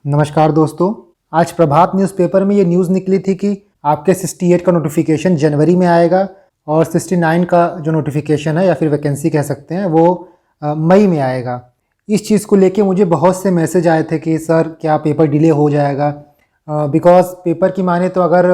नमस्कार दोस्तों। आज प्रभात न्यूज़पेपर में ये न्यूज़ निकली थी कि आपके 68 का नोटिफिकेशन जनवरी में आएगा और 69 का जो नोटिफिकेशन है या फिर वैकेंसी कह सकते हैं वो मई में आएगा। इस चीज़ को लेके मुझे बहुत से मैसेज आए थे कि सर क्या पेपर डिले हो जाएगा, बिकॉज़ पेपर की माने तो अगर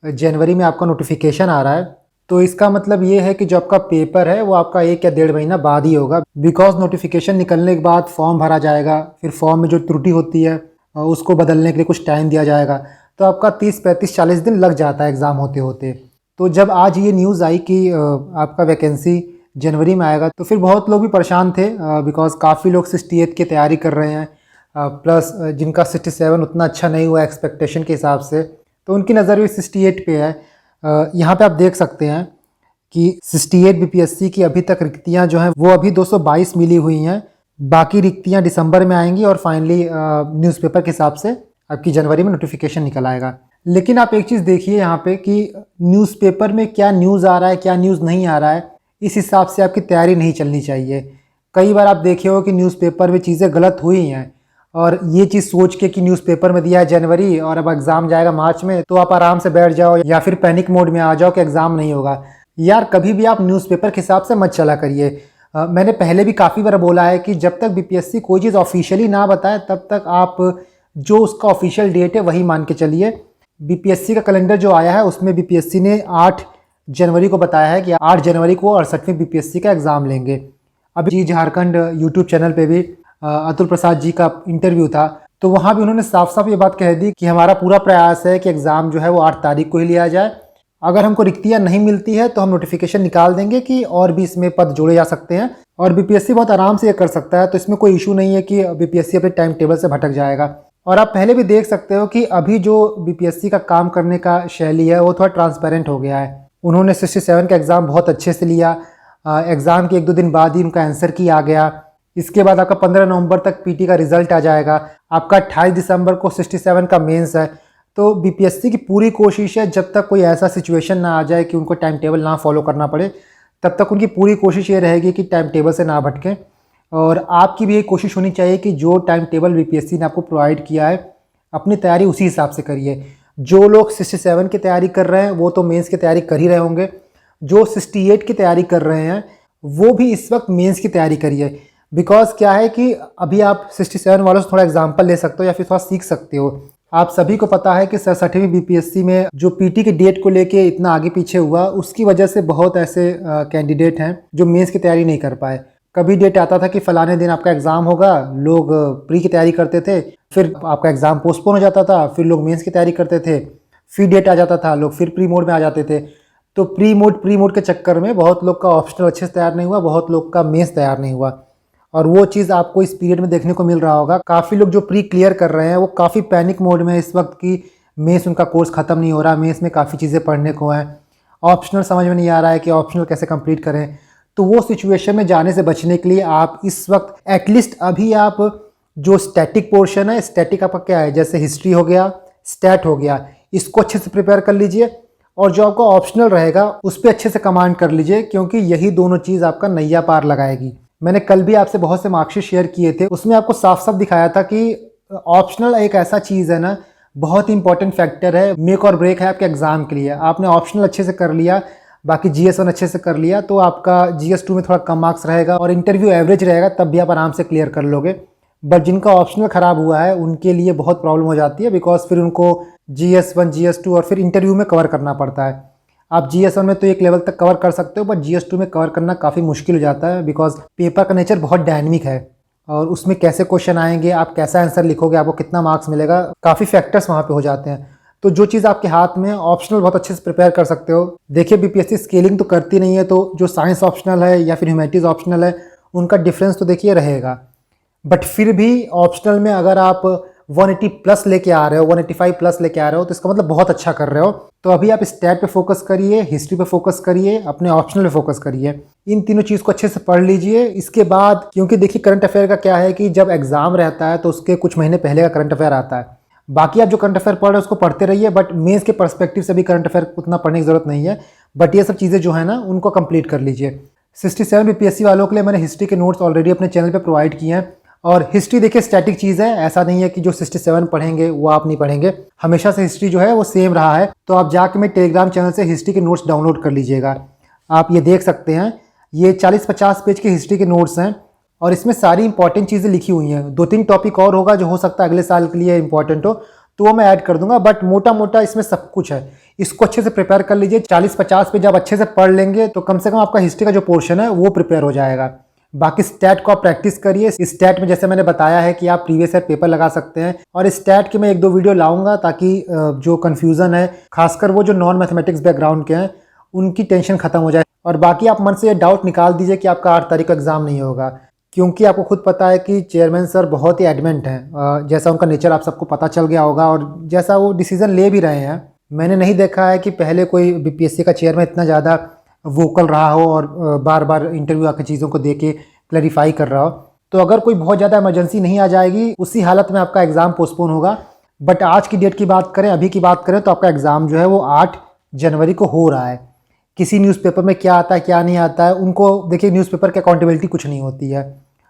जनवरी में आपका नोटिफिकेशन आ रहा है तो इसका मतलब ये है कि जो आपका पेपर है वो आपका 1 या 1.5 महीना बाद ही होगा। बिकॉज़ नोटिफिकेशन निकलने के बाद फॉर्म भरा जाएगा, फिर फॉर्म में जो त्रुटि होती है उसको बदलने के लिए कुछ टाइम दिया जाएगा, तो आपका 30, 35, 40 दिन लग जाता है एग्ज़ाम होते होते। तो जब आज ये न्यूज़ आई कि आपका वैकेंसी जनवरी में आएगा तो फिर बहुत लोग भी परेशान थे, बिकॉज़ काफ़ी लोग 68 की तैयारी कर रहे हैं, प्लस जिनका 67 उतना अच्छा नहीं हुआ एक्सपेक्टेशन के हिसाब से, तो उनकी नज़र भी 68 पे है। यहाँ पे आप देख सकते हैं कि 68 बीपीएससी की अभी तक रिक्तियाँ जो हैं वो अभी 222 मिली हुई हैं। बाकी रिक्तियाँ दिसंबर में आएंगी और फाइनली न्यूज़पेपर के हिसाब से आपकी जनवरी में नोटिफिकेशन निकल आएगा। लेकिन आप एक चीज़ देखिए यहाँ पे कि न्यूज़पेपर में क्या न्यूज़ आ रहा है, क्या न्यूज़ नहीं आ रहा है, इस हिसाब से आपकी तैयारी नहीं चलनी चाहिए। कई बार आप देखे हो कि न्यूज़पेपर में चीज़ें गलत हुई हैं और ये चीज़ सोच के कि न्यूज़पेपर में दिया है जनवरी और अब एग्ज़ाम जाएगा मार्च में, तो आप आराम से बैठ जाओ या फिर पैनिक मोड में आ जाओ कि एग्ज़ाम नहीं होगा। यार कभी भी आप न्यूज़पेपर के हिसाब से मत चला करिए। मैंने पहले भी काफ़ी बार बोला है कि जब तक बीपीएससी कोई चीज़ ऑफिशियली ना बताए तब तक आप जो उसका ऑफिशियल डेट है वही मान के चलिए। बीपीएससी का कैलेंडर जो आया है उसमें बीपीएससी ने 8 जनवरी को बताया है कि 8 जनवरी को 68वीं बीपीएससी का एग्ज़ाम लेंगे। अभी जी झारखंड यूट्यूब चैनल पे भी अतुल प्रसाद जी का इंटरव्यू था, तो वहाँ भी उन्होंने साफ साफ ये बात कह दी कि हमारा पूरा प्रयास है कि एग्ज़ाम जो है वो 8 तारीख को ही लिया जाए। अगर हमको रिक्तियाँ नहीं मिलती है तो हम नोटिफिकेशन निकाल देंगे कि और भी इसमें पद जोड़े जा सकते हैं और बीपीएससी बहुत आराम से ये कर सकता है, तो इसमें कोई इशू नहीं है कि बीपीएससी अपने टाइम टेबल से भटक जाएगा। और आप पहले भी देख सकते हो कि अभी जो बीपीएससी का काम करने का शैली है वो थोड़ा ट्रांसपेरेंट हो गया है। उन्होंने 67 का एग्ज़ाम बहुत अच्छे से लिया, एग्ज़ाम के 1-2 दिन बाद ही उनका आंसर की आ गया। इसके बाद आपका 15 नवंबर तक पीटी का रिजल्ट आ जाएगा, आपका 28 दिसंबर को 67 का मेंस है। तो बीपीएससी की पूरी कोशिश है जब तक कोई ऐसा सिचुएशन ना आ जाए कि उनको टाइम टेबल ना फॉलो करना पड़े, तब तक उनकी पूरी कोशिश ये रहेगी कि टाइम टेबल से ना भटकें। और आपकी भी ये कोशिश होनी चाहिए कि जो टाइम टेबल बीपीएससी ने आपको प्रोवाइड किया है अपनी तैयारी उसी हिसाब से करिए। जो लोग 67 की तैयारी कर रहे हैं वो तो मेंस की तैयारी कर ही रहे होंगे, जो 68 की तैयारी कर रहे हैं वो भी इस वक्त मेंस की तैयारी करिए। बिकॉज क्या है कि अभी आप 67 वालों से थोड़ा एग्जाम्पल ले सकते हो या फिर थोड़ा सीख सकते हो। आप सभी को पता है कि 67वीं बीपीएससी में जो पीटी के डेट को लेके इतना आगे पीछे हुआ, उसकी वजह से बहुत ऐसे कैंडिडेट हैं जो मेंस की तैयारी नहीं कर पाए। कभी डेट आता था कि फलाने दिन आपका एग्ज़ाम होगा, लोग प्री की तैयारी करते थे, फिर आपका एग्ज़ाम पोस्टपोन हो जाता था, फिर लोग मेंस की तैयारी करते थे, फिर डेट आ जाता था, लोग फिर प्री मोड में आ जाते थे। तो प्री मोड के चक्कर में बहुत लोग का ऑप्शनल अच्छे से तैयार नहीं हुआ, बहुत लोग का मेंस तैयार नहीं हुआ। और वो चीज़ आपको इस पीरियड में देखने को मिल रहा होगा। काफ़ी लोग जो प्री क्लियर कर रहे हैं वो काफ़ी पैनिक मोड में इस वक्त की मेंस उनका कोर्स ख़त्म नहीं हो रहा, मेंस में काफ़ी चीज़ें पढ़ने को हैं, ऑप्शनल समझ में नहीं आ रहा है कि ऑप्शनल कैसे कंप्लीट करें। तो वो सिचुएशन में जाने से बचने के लिए आप इस वक्त एटलीस्ट अभी आप जो स्टैटिक पोर्शन है, स्टैटिक आपका क्या है, जैसे हिस्ट्री हो गया, स्टैट हो गया, इसको अच्छे से प्रिपेयर कर लीजिए और जो आपका ऑप्शनल रहेगा उस पर अच्छे से कमांड कर लीजिए, क्योंकि यही दोनों चीज़ आपका नैया पार लगाएगी। मैंने कल भी आपसे बहुत से मार्कशीट शेयर किए थे, उसमें आपको साफ साफ दिखाया था कि ऑप्शनल एक ऐसा चीज़ है ना, बहुत ही इंपॉर्टेंट फैक्टर है, मेक और ब्रेक है आपके एग्जाम के लिए। आपने ऑप्शनल अच्छे से कर लिया, बाकी GS1 अच्छे से कर लिया, तो आपका GS2 में थोड़ा कम मार्क्स रहेगा और इंटरव्यू एवरेज रहेगा, तब भी आप आराम से क्लियर कर लोगे। बट जिनका ऑप्शनल ख़राब हुआ है उनके लिए बहुत प्रॉब्लम हो जाती है, बिकॉज फिर उनको GS1 GS2 और फिर इंटरव्यू में कवर करना पड़ता है। आप GS1 में तो एक लेवल तक कवर कर सकते हो, बट GS2 में कवर करना काफ़ी मुश्किल हो जाता है, बिकॉज पेपर का नेचर बहुत डायनेमिक है और उसमें कैसे क्वेश्चन आएंगे, आप कैसा आंसर लिखोगे, आपको कितना मार्क्स मिलेगा, काफ़ी फैक्टर्स वहाँ पे हो जाते हैं। तो जो चीज़ आपके हाथ में, ऑप्शनल बहुत अच्छे से प्रिपेयर कर सकते हो। देखिए बीपीएससी स्केलिंग तो करती नहीं है, तो जो साइंस ऑप्शनल है या फिर ह्यूमैनिटीज़ ऑप्शनल है उनका डिफरेंस तो देखिए रहेगा। बट फिर भी ऑप्शनल में अगर आप 180 प्लस लेके आ रहे हो, 185 प्लस लेके आ रहे हो, तो इसका मतलब बहुत अच्छा कर रहे हो। तो अभी आप स्टैट पे फोकस करिए, हिस्ट्री पे फोकस करिए, अपने ऑप्शनल पे फोकस करिए। इन तीनों चीज़ को अच्छे से पढ़ लीजिए। इसके बाद क्योंकि देखिए करंट अफेयर का क्या है कि जब एग्जाम रहता है तो उसके कुछ महीने पहले का करंट अफेयर आता है। बाकी आप जो करंट अफेयर पढ़ रहे हो उसको पढ़ते रहिए, बट मेंस के पर्सपेक्टिव से भी करंट अफेयर उतना पढ़ने की जरूरत नहीं है। बट ये सब चीज़ें जो है ना उनको कंप्लीट कर लीजिए। 67 बीपीएससी वालों के लिए मैंने हिस्ट्री के नोट्स ऑलरेडी अपने चैनल पे प्रोवाइड किए हैं, और हिस्ट्री देखिए स्टैटिक चीज़ है, ऐसा नहीं है कि जो 67 पढ़ेंगे वो आप नहीं पढ़ेंगे, हमेशा से हिस्ट्री जो है वो सेम रहा है। तो आप जाके मेरे टेलीग्राम चैनल से हिस्ट्री के नोट्स डाउनलोड कर लीजिएगा। आप ये देख सकते हैं, ये 40-50 पेज के हिस्ट्री के नोट्स हैं और इसमें सारी इंपॉर्टेंट चीज़ें लिखी हुई हैं। 2-3 टॉपिक और होगा जो हो सकता है अगले साल के लिए इंपॉर्टेंट हो, तो वो मैं ऐड कर दूंगा, बट मोटा मोटा इसमें सब कुछ है। इसको अच्छे से प्रिपेयर कर लीजिए। 40-50 पेज आप अच्छे से पढ़ लेंगे तो कम से कम आपका हिस्ट्री का जो पोर्शन है वो प्रिपेयर हो जाएगा। बाकी स्टैट को आप प्रैक्टिस करिए। स्टैट में जैसे मैंने बताया है कि आप प्रीवियस ईयर पेपर लगा सकते हैं, और स्टैट के मैं 1-2 वीडियो लाऊंगा ताकि जो कन्फ्यूज़न है, खासकर वो जो नॉन मैथमेटिक्स बैकग्राउंड के हैं, उनकी टेंशन खत्म हो जाए। और बाकी आप मन से ये डाउट निकाल दीजिए कि आपका 8 तारीख को एग्जाम नहीं होगा, क्योंकि आपको खुद पता है कि चेयरमैन सर बहुत ही एडमेंट हैं। जैसा उनका नेचर आप सबको पता चल गया होगा और जैसा वो डिसीजन ले भी रहे हैं, मैंने नहीं देखा है कि पहले कोई बीपीएससी का चेयरमैन इतना ज़्यादा वोकल रहा हो और बार बार इंटरव्यू आकर चीज़ों को दे के क्लैरिफाई कर रहा हो। तो अगर कोई बहुत ज़्यादा इमरजेंसी नहीं आ जाएगी, उसी हालत में आपका एग्ज़ाम पोस्टपोन होगा। बट आज की डेट की बात करें, अभी की बात करें, तो आपका एग्ज़ाम जो है वो 8 जनवरी को हो रहा है। किसी न्यूज़पेपर में क्या आता है क्या नहीं आता है, उनको देखिए, न्यूज़पेपर की अकाउंटेबिलिटी कुछ नहीं होती है।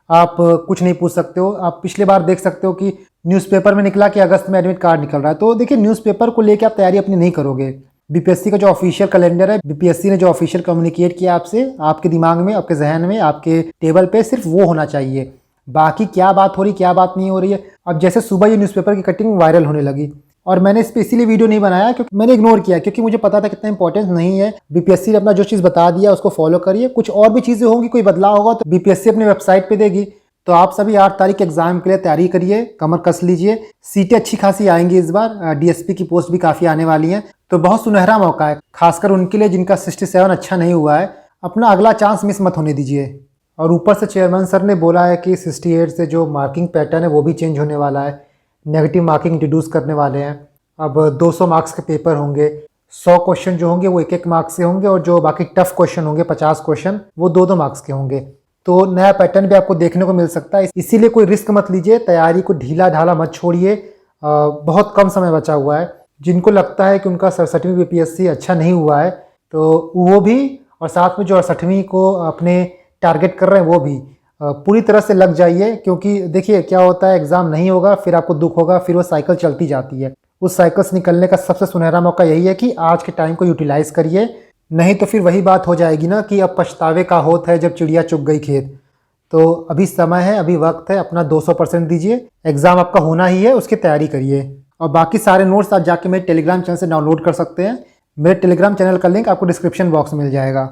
आप कुछ नहीं पूछ सकते हो। आप पिछले बार देख सकते हो कि न्यूज़पेपर में निकला कि अगस्त में एडमिट कार्ड निकल रहा है। तो देखिए, न्यूज़पेपर को लेकर आप तैयारी अपनी नहीं करोगे। बीपीएससी का जो ऑफिशियल कैलेंडर है, बीपीएससी ने जो ऑफिशियल कम्युनिकेट किया आपसे, आपके दिमाग में, आपके जहन में, आपके टेबल पे सिर्फ वो होना चाहिए। बाकी क्या बात हो रही, क्या बात नहीं हो रही है। अब जैसे सुबह ये न्यूज़पेपर की कटिंग वायरल होने लगी, और मैंने इस पर इसीलिए वीडियो नहीं बनाया क्योंकि मैंने इग्नोर किया, क्योंकि मुझे पता था कितना इंपॉर्टेंस नहीं है। बीपीएससी ने अपना जो चीज़ बता दिया उसको फॉलो करिए। कुछ और भी चीज़ें होंगी, कोई बदलाव होगा तो बीपीएससी अपनी वेबसाइट पे देगी। तो आप सभी 8 तारीख के एग्जाम के लिए तैयारी करिए, कमर कस लीजिए। सीटें अच्छी खासी आएंगी इस बार, डीएसपी की पोस्ट भी काफ़ी आने वाली हैं, तो बहुत सुनहरा मौका है, खासकर उनके लिए जिनका 67 अच्छा नहीं हुआ है। अपना अगला चांस मिस मत होने दीजिए। और ऊपर से चेयरमैन सर ने बोला है कि 68 से जो मार्किंग पैटर्न है वो भी चेंज होने वाला है, नेगेटिव मार्किंग इंट्रोड्यूस करने वाले हैं। अब 200 मार्क्स के पेपर होंगे, 100 क्वेश्चन जो होंगे वो 1-1 मार्क्स से होंगे, और जो बाकी टफ क्वेश्चन होंगे 50 क्वेश्चन, वो 2-2 मार्क्स के होंगे। तो नया पैटर्न भी आपको देखने को मिल सकता है, इसीलिए कोई रिस्क मत लीजिए, तैयारी को ढीला ढाला मत छोड़िए। बहुत कम समय बचा हुआ है। जिनको लगता है कि उनका 67वीं बीपीएससी अच्छा नहीं हुआ है, तो वो भी, और साथ में जो 68वीं को अपने टारगेट कर रहे हैं वो भी पूरी तरह से लग जाइए। क्योंकि देखिए क्या होता है, एग्ज़ाम नहीं होगा, फिर आपको दुख होगा, फिर वो साइकिल चलती जाती है। उस साइकिल से निकलने का सबसे सुनहरा मौका यही है कि आज के टाइम को यूटिलाइज़ करिए। नहीं तो फिर वही बात हो जाएगी ना कि अब पछतावे का होत है जब चिड़िया चुग गई खेत। तो अभी समय है, अभी वक्त है, अपना 200% दीजिए। एग्ज़ाम आपका होना ही है, उसकी तैयारी करिए। और बाकी सारे नोट्स आप जाके मेरे टेलीग्राम चैनल से डाउनलोड कर सकते हैं। मेरे टेलीग्राम चैनल का लिंक आपको डिस्क्रिप्शन बॉक्स में मिल जाएगा।